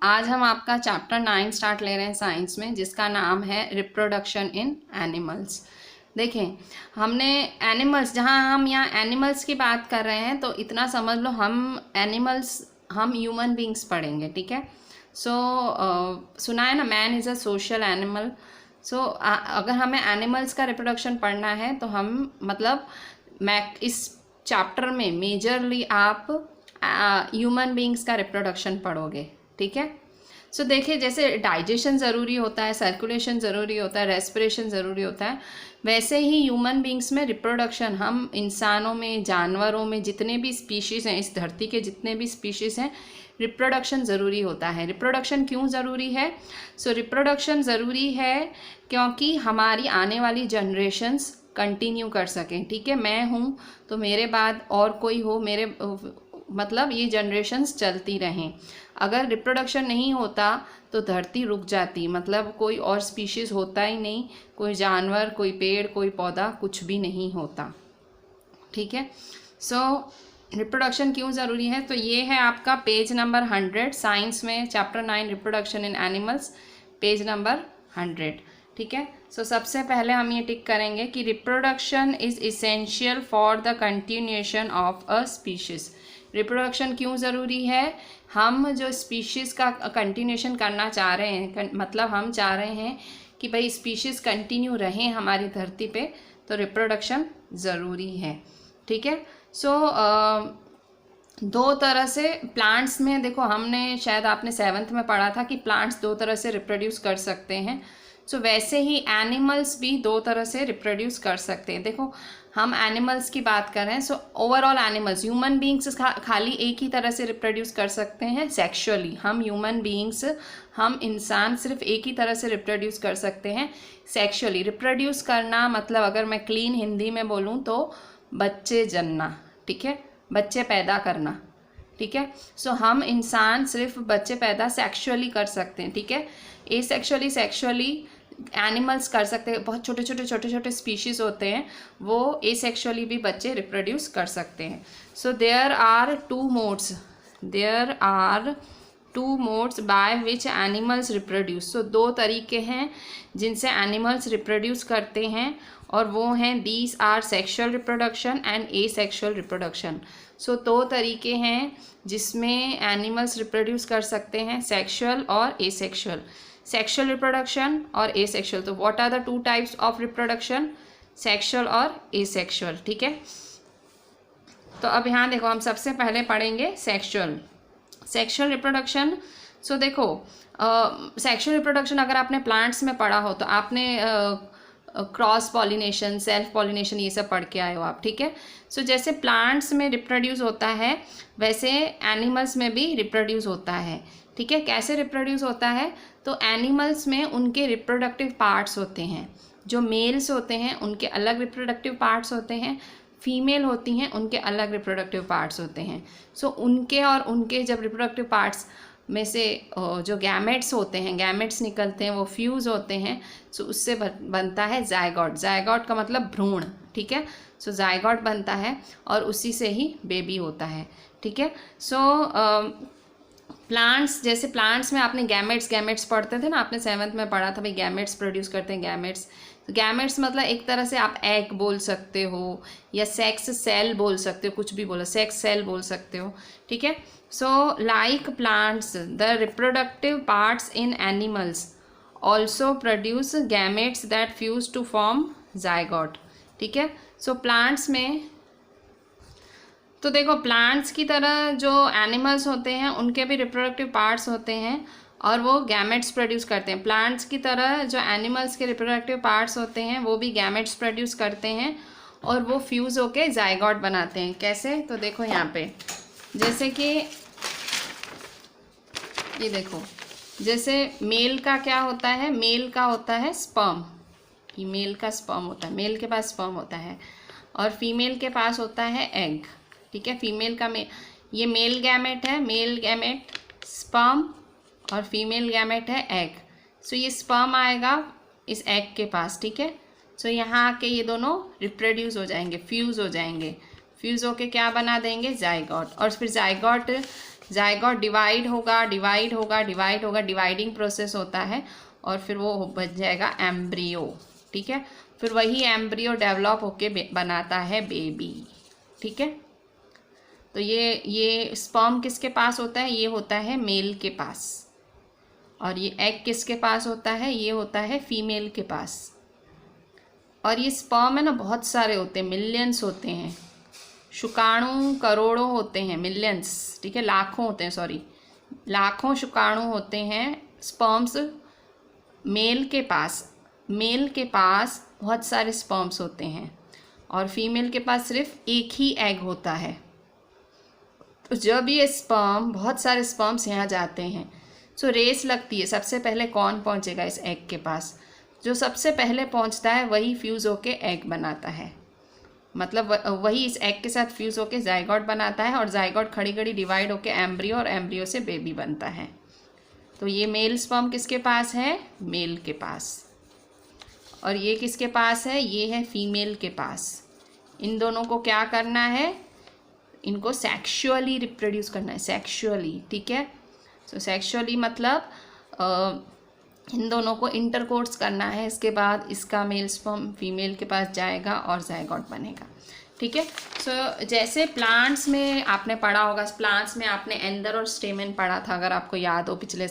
आज हम आपका चैप्टर 9 स्टार्ट ले रहे हैं साइंस में, जिसका नाम है रिप्रोडक्शन इन एनिमल्स। देखें, हमने एनिमल्स, जहाँ हम यहाँ एनिमल्स की बात कर रहे हैं तो इतना समझ लो हम ह्यूमन बींग्स पढ़ेंगे, ठीक है। सुना है ना, man is a social animal. अगर हमें एनिमल्स का रिप्रोडक्शन पढ़ना है तो हम इस चैप्टर में मेजरली आप ह्यूमन बींग्स का रिप्रोडक्शन पढ़ोगे, ठीक है। देखिए, जैसे डाइजेशन ज़रूरी होता है, सर्कुलेशन ज़रूरी होता है, रेस्पिरेशन ज़रूरी होता है, वैसे ही ह्यूमन बींग्स में रिप्रोडक्शन, हम इंसानों में, जानवरों में, जितने भी स्पीशीज़ हैं, इस धरती के जितने भी स्पीशीज़ हैं, रिप्रोडक्शन ज़रूरी होता है। रिप्रोडक्शन क्यों ज़रूरी है? रिप्रोडक्शन ज़रूरी है क्योंकि हमारी आने वाली जनरेशन्स कंटिन्यू कर सकें, ठीक है। मैं हूँ तो मेरे बाद और कोई हो, ये जनरेशन्स चलती रहें। अगर रिप्रोडक्शन नहीं होता तो धरती रुक जाती, कोई और स्पीशीज़ होता ही नहीं, कोई जानवर, कोई पेड़, कोई पौधा, कुछ भी नहीं होता, ठीक है। रिप्रोडक्शन क्यों ज़रूरी है? तो ये है आपका पेज नंबर 100 साइंस में, chapter 9 reproduction in animals, page number 100, ठीक है। सबसे पहले हम ये टिक करेंगे कि reproduction is essential for the continuation of a species. Reproduction क्यों ज़रूरी है? हम जो स्पीशीज़ का कंटिन्यूएशन करना चाह रहे हैं, हम चाह रहे हैं कि भाई स्पीशीज़ कंटिन्यू रहें हमारी धरती पे, तो रिप्रोडक्शन ज़रूरी है, ठीक है। दो तरह से प्लांट्स में, देखो हमने शायद आपने 7th में पढ़ा था कि प्लांट्स दो तरह से रिप्रोड्यूस कर सकते हैं। वैसे ही एनिमल्स भी दो तरह से रिप्रोड्यूस कर सकते हैं। देखो, हम एनिमल्स की बात कर रहे हैं, ओवरऑल एनिमल्स, ह्यूमन बींग्स खाली एक ही तरह से रिप्रोड्यूस कर सकते हैं सेक्सुअली। हम इंसान सिर्फ एक ही तरह से रिप्रोड्यूस कर सकते हैं सेक्सुअली। रिप्रोड्यूस करना अगर मैं क्लीन हिंदी में बोलूँ तो बच्चे जनना, ठीक है, बच्चे पैदा करना, ठीक है। हम इंसान सिर्फ बच्चे पैदा सेक्सुअली कर सकते हैं, ठीक है। सेक्सुअली एनिमल्स कर सकते हैं, बहुत छोटे छोटे स्पीशीज़ होते हैं, वो एसेक्सुअली भी बच्चे रिप्रोड्यूस कर सकते हैं। There are two modes by which animals reproduce. दो तरीके हैं जिनसे एनिमल्स रिप्रोड्यूस करते हैं, और वो हैं these are sexual reproduction and asexual reproduction. दो तरीके हैं जिसमें एनिमल्स रिप्रोड्यूस कर सकते हैं, सेक्शुअल और एसेक्सुअल। सेक्शुअल रिप्रोडक्शन और एसेक्सुअल। तो what are the two types of reproduction? Sexual और एसेक्सुअल, ठीक है। तो अब यहाँ देखो, हम सबसे पहले पढ़ेंगे सेक्शुअल रिप्रोडक्शन। देखो, सेक्शुअल रिप्रोडक्शन अगर आपने प्लांट्स में पढ़ा हो तो आपने क्रॉस पॉलिनेशन, सेल्फ पॉलिनेशन, ये सब पढ़ के आए हो आप, ठीक है। जैसे प्लांट्स में रिप्रोड्यूस होता है, वैसे एनिमल्स में भी रिप्रोड्यूस होता है, ठीक है। कैसे रिप्रोड्यूस होता है? तो एनिमल्स में उनके रिप्रोडक्टिव पार्ट्स होते हैं। जो मेल्स होते हैं उनके अलग रिप्रोडक्टिव पार्ट्स होते हैं, फीमेल होती हैं उनके अलग रिप्रोडक्टिव पार्ट्स होते हैं। उनके जब रिप्रोडक्टिव पार्ट्स में से जो गैमेट्स होते हैं, गैमेट्स निकलते हैं, वो फ्यूज़ होते हैं, उससे बनता है जायगॉट। जायगॉट का मतलब भ्रूण, ठीक है। जायगॉट बनता है और उसी से ही बेबी होता है, ठीक है। जैसे प्लांट्स में आपने गैमेट्स पढ़ते थे ना, आपने 7th में पढ़ा था भाई, गैमेट्स प्रोड्यूस करते हैं गैमेट्स एक तरह से आप एग बोल सकते हो, या सेक्स सेल बोल सकते हो, कुछ भी बोलो, सेक्स सेल बोल सकते हो, ठीक है। Like plants, the reproductive parts in animals also produce gametes that fuse to form zygote, ठीक है। प्लांट्स में, तो देखो, प्लांट्स की तरह जो एनिमल्स होते हैं उनके भी रिप्रोडक्टिव पार्ट्स होते हैं और वो गैमेट्स प्रोड्यूस करते हैं। प्लांट्स की तरह जो एनिमल्स के रिप्रोडक्टिव पार्ट्स होते हैं वो भी गैमेट्स प्रोड्यूस करते हैं और वो फ्यूज़ होके जायगॉट बनाते हैं। कैसे? तो देखो यहाँ पे, जैसे कि ये देखो, जैसे मेल का क्या होता है? मेल का होता है स्पर्म, ये मेल का स्पर्म होता है, मेल के पास स्पर्म होता है, और फीमेल के पास होता है एग, ठीक है। फीमेल का ये मेल गैमेट है, मेल गैमेट स्पर्म, और फीमेल गैमेट है एग। ये स्पर्म आएगा इस एग के पास, ठीक है। यहाँ आके ये दोनों रिप्रोड्यूस हो जाएंगे, फ्यूज़ हो जाएंगे, फ्यूज़ होके क्या बना देंगे? जायगॉट। और फिर जायगॉट जाइगोट डिवाइड होगा, डिवाइड होगा, डिवाइड होगा, डिवाइडिंग प्रोसेस होता है, और फिर वो बन जाएगा एम्ब्रियो, ठीक है। फिर वही एम्ब्रियो डेवलप होके बनाता है बेबी, ठीक है। तो ये स्पर्म किसके पास होता है? ये होता है मेल के पास। और ये एग किसके पास होता है? ये होता है फीमेल के पास। और ये स्पर्म है ना, बहुत सारे होते हैं, मिलियंस होते हैं। शुक्राणु करोड़ों होते हैं, मिलियंस, ठीक है, लाखों होते हैं, सॉरी, लाखों शुक्राणु होते हैं स्पर्म्स मेल के पास। मेल के पास बहुत सारे स्पर्म्स होते हैं और फीमेल के पास सिर्फ एक ही एग होता है। तो जब ये स्पर्म, बहुत सारे स्पर्म्स यहाँ जाते हैं, सो रेस लगती है, सबसे पहले कौन पहुँचेगा इस एग के पास। जो सबसे पहले पहुँचता है वही फ्यूज़ होके एग बनाता है, मतलब वही इस एग के साथ फ्यूज़ होके जाइगोट बनाता है, और जाइगोट खड़ी खड़ी डिवाइड होके एम्ब्रियो, और एम्ब्रियो से बेबी बनता है। तो ये मेल स्पर्म किसके पास है? मेल के पास। और ये किसके पास है? ये है फीमेल के पास। इन दोनों को क्या करना है? इनको सेक्सुअली रिप्रोड्यूस करना है, सेक्सुअली, ठीक है। सो सेक्सुअली मतलब इन दोनों को इंटरकोर्स करना है। इसके बाद इसका मेल स्पर्म फीमेल के पास जाएगा और जाइगोट बनेगा, ठीक है। सो जैसे प्लांट्स में आपने पढ़ा होगा, प्लांट्स में आपने एंदर और स्टेमन पढ़ा था, अगर आपको याद हो, पिछले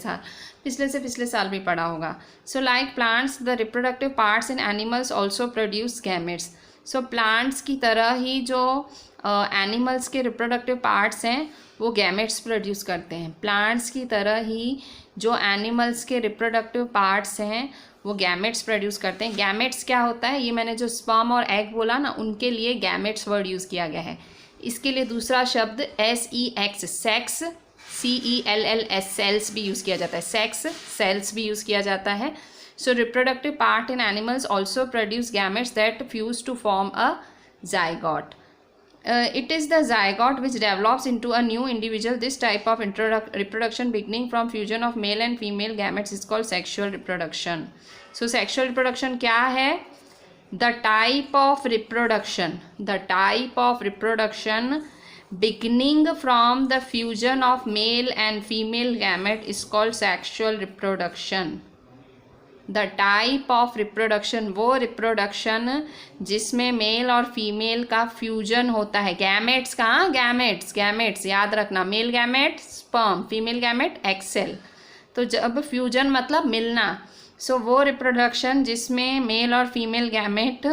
साल भी पढ़ा होगा। So like plants, the reproductive parts in animals also produce gametes. So plants की तरह ही जो एनिमल्स के रिप्रोडक्टिव पार्ट्स हैं वो गैमेट्स प्रोड्यूस करते हैं। प्लांट्स की तरह ही जो एनिमल्स के रिप्रोडक्टिव पार्ट्स हैं वो गैमेट्स प्रोड्यूस करते हैं। गैमेट्स क्या होता है? ये मैंने जो स्पर्म और एग बोला ना, उनके लिए गैमेट्स वर्ड यूज़ किया गया है। इसके लिए दूसरा शब्द SEX, सेक्स, CELLS, सेल्स भी यूज़ किया जाता है, सेक्स, सेल्स भी यूज़ किया जाता है। So reproductive part in animals also produce gametes that fuse to form a zygote. It is the zygote which develops into a new individual. This type of reproduction beginning from fusion of male and female gametes is called sexual reproduction. So sexual reproduction क्या है? The type of reproduction beginning from the fusion of male and female gamete is called sexual reproduction. The type of reproduction, वो reproduction जिसमें male और female का fusion होता है। Gametes कहाँ? Gametes याद रखना, male gamete sperm, female gamete egg cell. तो जब फ्यूजन मतलब मिलना, सो वो रिप्रोडक्शन जिसमें मेल और फीमेल गैमेट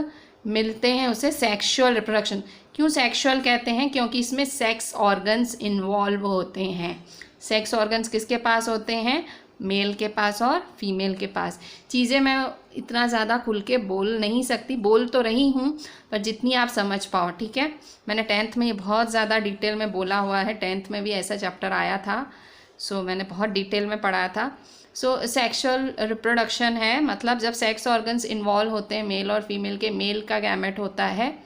मिलते हैं उसे सेक्सुअल रिप्रोडक्शन। क्यों सेक्सुअल कहते हैं? क्योंकि इसमें सेक्स ऑर्गन्स इन्वॉल्व होते हैं। सेक्स ऑर्गन्स किसके पास होते हैं? मेल के पास और फीमेल के पास। चीज़ें मैं इतना ज़्यादा खुल के बोल नहीं सकती, बोल तो रही हूँ पर जितनी आप समझ पाओ, ठीक है। मैंने 10th में ये बहुत ज़्यादा डिटेल में बोला हुआ है, 10th में भी ऐसा चैप्टर आया था, सो मैंने बहुत डिटेल में पढ़ाया था। सो सेक्सुअल रिप्रोडक्शन है मतलब जब सेक्स ऑर्गन्स इन्वॉल्व होते हैं मेल और फीमेल के। मेल का गैमेट होता है,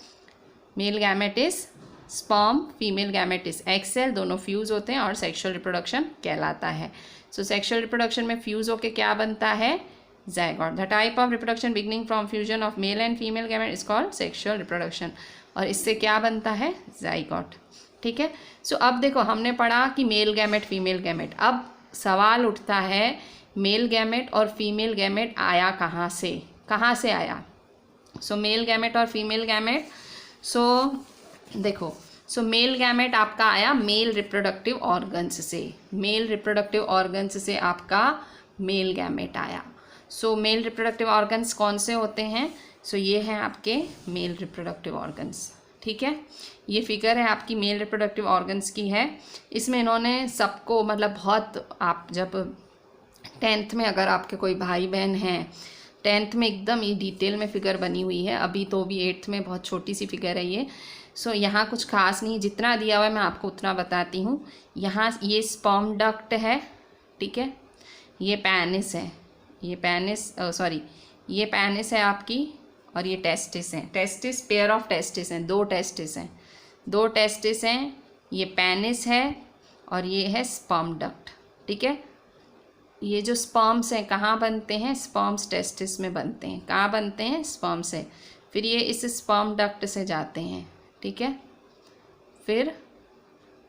male gamete is sperm, female gamete is egg cell, दोनों फ्यूज़ होते हैं और सेक्सुअल रिप्रोडक्शन कहलाता है। सो सेक्सुअल रिप्रोडक्शन में फ्यूज़ होके क्या बनता है? Zygote. The type of reproduction beginning from fusion of male and female gamete is called sexual reproduction. और इससे क्या बनता है? जाइगोट, ठीक है। सो अब देखो, हमने पढ़ा कि मेल गैमेट, फीमेल गैमेट। अब सवाल उठता है मेल गैमेट और फीमेल गैमेट आया कहाँ से आया? सो मेल गैमेट और फीमेल गैमेट, सो देखो, सो मेल गैमेट आपका आया मेल रिप्रोडक्टिव ऑर्गन्स से, मेल रिप्रोडक्टिव ऑर्गन्स से आपका मेल गैमेट आया। सो मेल रिप्रोडक्टिव ऑर्गन्स कौन से होते हैं? सो ये हैं आपके मेल रिप्रोडक्टिव ऑर्गन्स, ठीक है। ये फिगर है आपकी मेल रिप्रोडक्टिव ऑर्गन्स की है। इसमें इन्होंने सबको मतलब बहुत, आप जब 10th में अगर आपके कोई भाई बहन हैं, 10th में एकदम ये डिटेल में फिगर बनी हुई है, अभी तो भी 8th में बहुत छोटी सी फिगर है ये। सो यहाँ कुछ खास नहीं, जितना दिया हुआ है मैं आपको उतना बताती हूँ। यहाँ ये स्पर्म डक्ट है, ठीक है, ये पेनिस है, ये पेनिस है आपकी, और ये टेस्टिस है। टेस्टिस, पेयर ऑफ टेस्टिस हैं, दो टेस्टिस हैं, ये पेनिस है और ये है स्पर्म डक्ट, ठीक है। ये जो स्पर्म्स हैं कहाँ बनते हैं? स्पर्म्स टेस्टिस में बनते हैं। कहाँ बनते हैं? स्पर्म से। फिर ये इस स्पर्म डक्ट से जाते हैं, ठीक है। फिर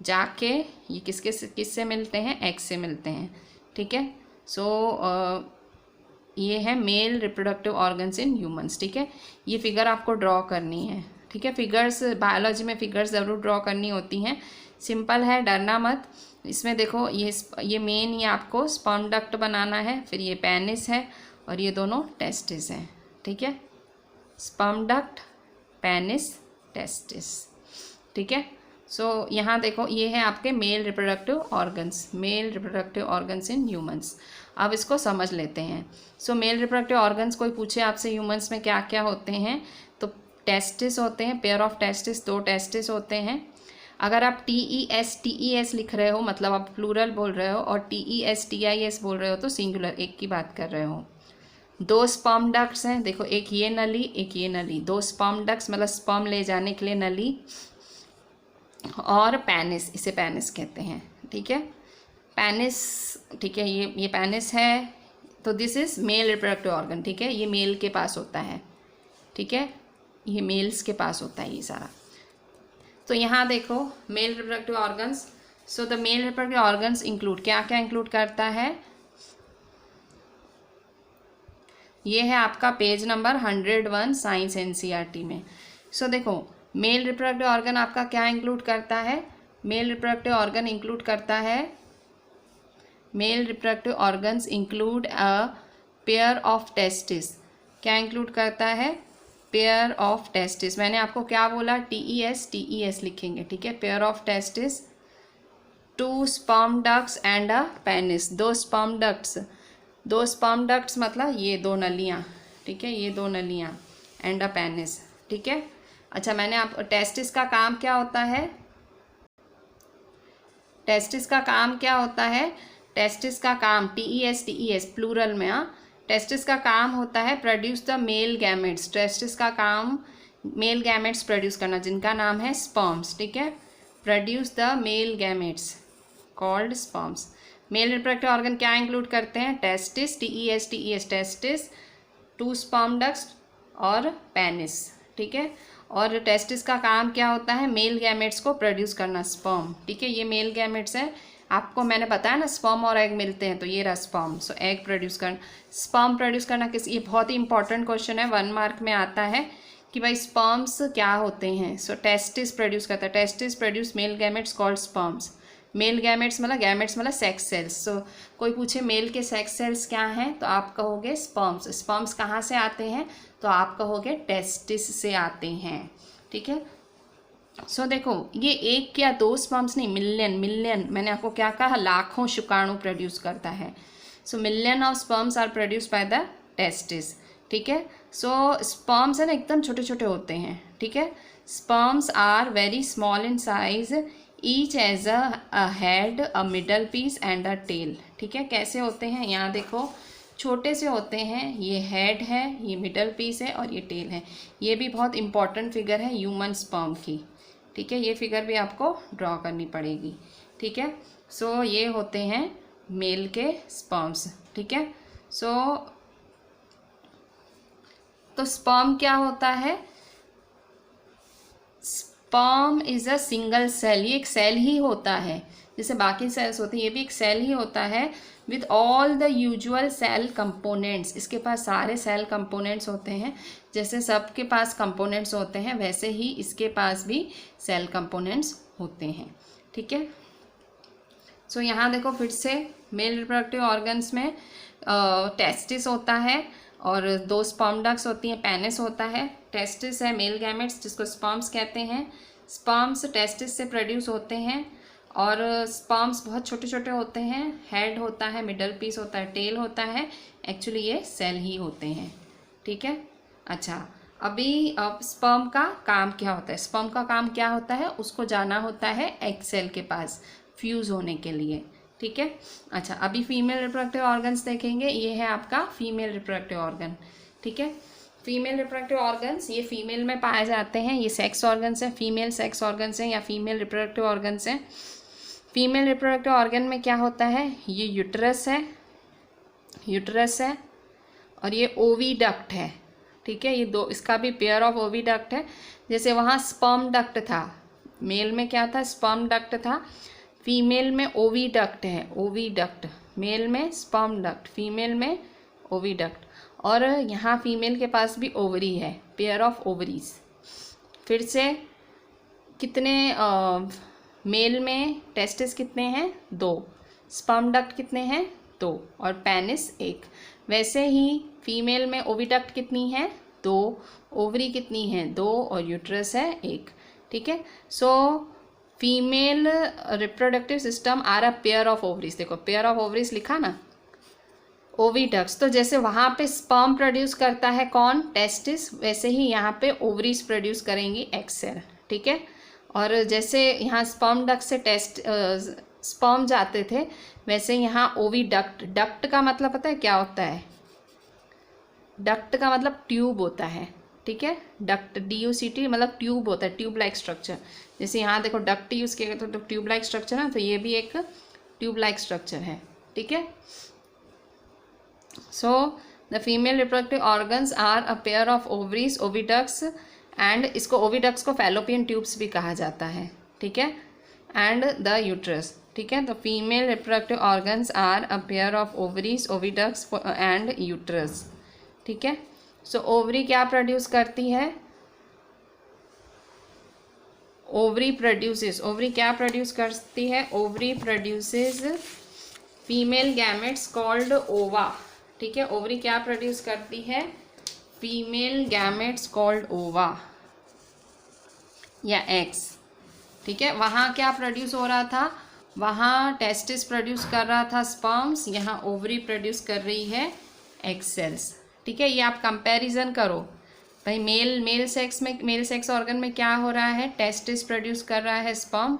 जाके ये किससे मिलते हैं, एग से मिलते हैं, ठीक है। सो ये है male reproductive organs in humans, ठीक है। ये फिगर आपको ड्रॉ करनी है, ठीक है। फिगर्स बायोलॉजी में फिगर्स ज़रूर ड्रॉ करनी होती हैं, सिंपल है, डरना मत। इसमें देखो ये मेन, ये आपको स्पर्म डक्ट बनाना है, फिर ये पेनिस है और ये दोनों टेस्टिस हैं, ठीक है। स्पर्म डक्ट, पेनिस, टेस्टिस, ठीक है। सो यहाँ देखो ये है आपके male reproductive organs, male reproductive organs in humans. अब इसको समझ लेते हैं। सो मेल रिप्रोडक्टिव ऑर्गन्स, कोई पूछे आपसे ह्यूमंस में क्या क्या होते हैं, तो टेस्टिस होते हैं, पेयर ऑफ टेस्टिस, 2 टेस्टिस होते हैं। अगर आप TES लिख रहे हो मतलब आप प्लूरल बोल रहे हो, और TES बोल रहे हो तो सिंगुलर, एक की बात कर रहे हो। 2 स्पर्म डक्ट्स हैं, देखो एक ये नली, एक ये नली, 2 स्पर्म डक्ट्स मतलब स्पर्म ले जाने के लिए नली, और पेनिस, इसे पेनिस कहते हैं, ठीक है। पेनिस, ठीक है, ये पेनिस है, तो this is male reproductive organ, ठीक है। ये मेल के पास होता है, ठीक है, ये मेल्स के पास होता है ये सारा। तो यहाँ देखो male reproductive organs. So the male reproductive organs include, क्या क्या इंक्लूड करता है, ये है आपका पेज नंबर 101 साइंस NCERT में। सो देखो मेल रिप्रोडक्टिव ऑर्गन आपका क्या इंक्लूड करता है, मेल रिप्रोडक्टिव ऑर्गन इंक्लूड करता है, male reproductive organs include a pair of testis, क्या इंक्लूड करता है, पेयर ऑफ टेस्टिस। मैंने आपको क्या बोला, TES लिखेंगे, ठीक है। Pair of testis, 2 sperm ducts and a penis, 2 sperm ducts, 2 sperm ducts मतलब ये 2 नलियाँ, ठीक है, ये 2 नलियाँ, एंड अ पेनिस, ठीक है। अच्छा, मैंने आप टेस्टिस का काम क्या होता है, टेस्टिस का काम क्या होता है, टेस्टिस का काम TES प्लूरल में, हाँ, टेस्टिस का काम होता है produce the male gametes, testis का काम मेल गैमेट्स प्रोड्यूस करना, जिनका नाम है स्पर्म्स, ठीक है। Produce the male gametes called sperms. Male reproductive organ क्या इंक्लूड करते हैं, testis, TES testis, 2 sperm ducts और पेनिस, ठीक है। और टेस्टिस का काम क्या होता है, मेल गैमेट्स को प्रोड्यूस करना, स्पर्म, ठीक है। ये मेल गैमेट्स है, आपको मैंने बताया ना स्पर्म और एग मिलते हैं, तो ये रहा स्पर्म। सो एग प्रोड्यूस करना, स्पर्म प्रोड्यूस करना किस, ये बहुत ही इंपॉर्टेंट क्वेश्चन है, 1 मार्क में आता है कि भाई स्पर्म्स क्या होते हैं। सो टेस्टिस प्रोड्यूस करता है, testis produce male gametes called sperms. Male gametes मतलब सेक्स सेल्स। सो कोई पूछे मेल के सेक्स सेल्स क्या हैं, तो आप कहोगे स्पर्म्स। स्पर्म्स कहाँ से आते हैं, तो आप कहोगे टेस्टिस से आते हैं, ठीक है। सो देखो ये 1 या 2 स्पर्म्स नहीं, मिलियन, मैंने आपको क्या कहा, लाखों शुक्राणु प्रोड्यूस करता है। So million of sperms are produce by the testis, ठीक है। सो स्पर्म्स है ना एकदम छोटे छोटे होते हैं, ठीक है। Sperms are very small in size, each has a head, a middle piece and a tail, ठीक है। कैसे होते हैं, यहाँ देखो छोटे से होते हैं, ये हेड है, ये मिडल पीस है और ये टेल है। ये भी बहुत इंपॉर्टेंट फिगर है ह्यूमन स्पर्म की, ठीक है। ये फिगर भी आपको ड्रॉ करनी पड़ेगी, ठीक है। सो ये होते हैं मेल के स्पर्म्स, ठीक है। सो तो स्पर्म क्या होता है, sperm is a single cell, ये एक सेल ही होता है, जैसे बाकी सेल्स होते हैं ये भी एक सेल ही होता है, with all the usual cell components. इसके पास सारे सेल कंपोनेंट्स होते हैं, जैसे सबके पास कंपोनेंट्स होते हैं वैसे ही इसके पास भी सेल कंपोनेंट्स होते हैं, ठीक है। सो यहाँ देखो फिर से मेल रिप्रोडक्टिव ऑर्गन्स में टेस्टिस होता है और 2 स्पर्म डक्ट्स होती हैं, पेनिस होता है, टेस्टिस है मेल गैमेट्स जिसको स्पर्म्स कहते हैं। स्पर्म्स टेस्टिस से प्रोड्यूस होते हैं और स्पर्म्स बहुत छोटे छोटे होते हैं, हेड होता है, मिडल पीस होता है, टेल होता है, एक्चुअली ये सेल ही होते हैं, ठीक है। अच्छा, अभी स्पर्म का काम क्या होता है, स्पर्म का काम क्या होता है, उसको जाना होता है एग सेल के पास फ्यूज़ होने के लिए, ठीक है। अच्छा, अभी फीमेल रिप्रोडक्टिव ऑर्गन्स देखेंगे, ये है आपका फीमेल रिप्रोडक्टिव ऑर्गन, ठीक है। फीमेल रिप्रोडक्टिव ऑर्गन्स ये फीमेल में पाए जाते हैं, ये सेक्स ऑर्गन्स हैं, फीमेल सेक्स ऑर्गन्स हैं या फीमेल रिप्रोडक्टिव ऑर्गन्स हैं। फीमेल रिप्रोडक्टिव ऑर्गन में क्या होता है, ये यूट्रस है और ये ओविडक्ट है, ठीक है। ये 2, इसका भी पेयर ऑफ ओविडक्ट है, जैसे वहाँ स्पर्म डक्ट था, मेल में क्या था, स्पर्म डक्ट था, फीमेल में ओविडक्ट है, ओविडक्ट, मेल में स्पर्म डक्ट, फीमेल में ओविडक्ट। और यहाँ फीमेल के पास भी ओवरी है, पेयर ऑफ ओवरीज। फिर से कितने मेल में टेस्टिस कितने हैं, 2, स्पर्म डक्ट कितने हैं, 2, और पेनिस 1। वैसे ही फीमेल में ओविडक्ट कितनी है, 2, ओवरी कितनी है, 2, और यूट्रस है 1। ठीक है। So female reproductive system are a pair of ovaries. देखो पेयर ऑफ ओवरीज लिखा ना, ओविडक्ट्स। तो जैसे वहाँ पे स्पर्म प्रोड्यूस करता है कौन, टेस्टिस, वैसे ही यहाँ पे ओवरीज प्रोड्यूस करेंगी एग सेल। ठीक है। और जैसे यहाँ स्पर्म डक्ट से स्पर्म जाते थे, वैसे यहाँ ओविडक्ट, डक्ट का मतलब पता है क्या होता है, डक्ट का मतलब ट्यूब होता है। ठीक है। डक्ट DUCT मतलब ट्यूब होता है, ट्यूब लाइक स्ट्रक्चर। जैसे यहाँ देखो डक्ट यूज़ किया गया तो ट्यूब लाइक स्ट्रक्चर है, तो ये भी एक ट्यूब लाइक स्ट्रक्चर है। ठीक है। So the female reproductive organs are a pair of ovaries, oviducts, and इसको ओविडक्ट्स को फैलोपियन ट्यूब्स भी कहा जाता है। ठीक है। And the uterus. ठीक है। तो female reproductive organs are a pair of ovaries, oviducts and uterus. ठीक है। सो ओवरी क्या प्रोड्यूस करती है, ओवरी प्रोड्यूसेस, ओवरी क्या प्रोड्यूस करती है, ovary produces female gametes called ova. ठीक है। ओवरी क्या प्रोड्यूस करती है, फीमेल गैमेट्स कॉल्ड ओवा या एग्स। ठीक है। वहाँ क्या प्रोड्यूस हो रहा था, वहाँ टेस्टिस प्रोड्यूस कर रहा था स्पर्म्स, यहाँ ओवरी प्रोड्यूस कर रही है एग सेल्स। ठीक है। ये आप कंपैरिजन करो भाई, मेल सेक्स ऑर्गन में क्या हो रहा है, टेस्टिस प्रोड्यूस कर रहा है स्पर्म,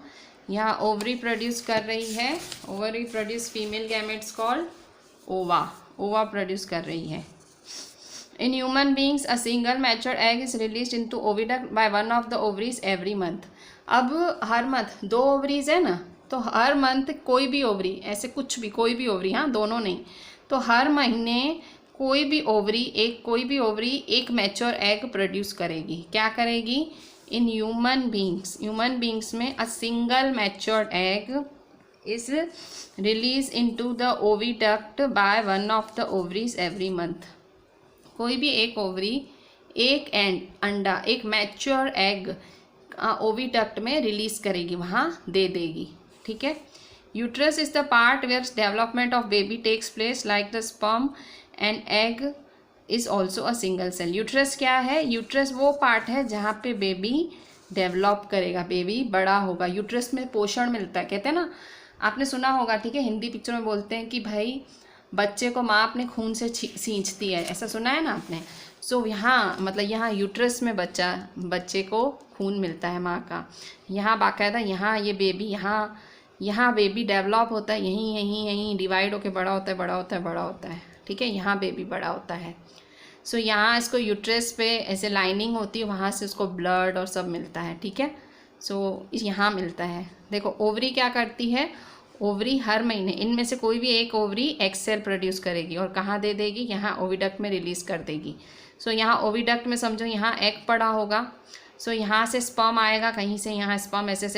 यहाँ ओवरी प्रोड्यूस कर रही है, ovary produce female gametes called ओवा, ओवा प्रोड्यूस कर रही है। इन human beings a single mature egg is release into oviduct by one of the ovaries every month. अब हर मंथ 2 ओवरीज है ना, तो हर मंथ कोई भी ओवरी, ऐसे कुछ भी कोई भी ओवरी, हाँ दोनों नहीं, तो हर महीने कोई भी ओवरी एक मैच्योर एग प्रोड्यूस करेगी। क्या करेगी, इन ह्यूमन बींग्स में a single matured egg is release into the oviduct by one of the ovaries every month. कोई भी एक ओवरी एक अंडा, एक मैच्योर एग ओविडक्ट में रिलीज करेगी, वहाँ दे देगी। ठीक है। Uterus is the part where development of baby takes place like the sperm and egg is also a single cell. Uterus क्या है, यूट्रस वो पार्ट है जहाँ पे बेबी डेवलप करेगा, बेबी बड़ा होगा। यूट्रस में पोषण मिलता है, कहते हैं ना, आपने सुना होगा। ठीक है। हिंदी पिक्चर में बोलते हैं कि भाई बच्चे को माँ अपने खून से सींचती है, ऐसा सुना है ना आपने। सो यहाँ मतलब यहाँ यूट्रस में बच्चे को खून मिलता है माँ का, यहाँ बाकायदा यहाँ ये बेबी यहाँ बेबी डेवलप होता है, यहीं डिवाइड होकर बड़ा होता है। ठीक है। यहाँ बेबी बड़ा होता है। सो यहाँ इसको यूट्रस पे ऐसे लाइनिंग होती है, वहाँ से उसको ब्लड और सब मिलता है। ठीक है। सो यहाँ मिलता है। देखो ओवरी क्या करती है, ओवरी हर महीने इनमें से कोई भी एक ओवरी एग सेल प्रोड्यूस करेगी और कहाँ दे देगी, यहाँ ओविडक्ट में रिलीज कर देगी। सो यहाँ ओविडक्ट में समझो यहाँ एग पड़ा होगा, सो यहाँ से स्पर्म आएगा कहीं से, यहाँ स्पर्म ऐसे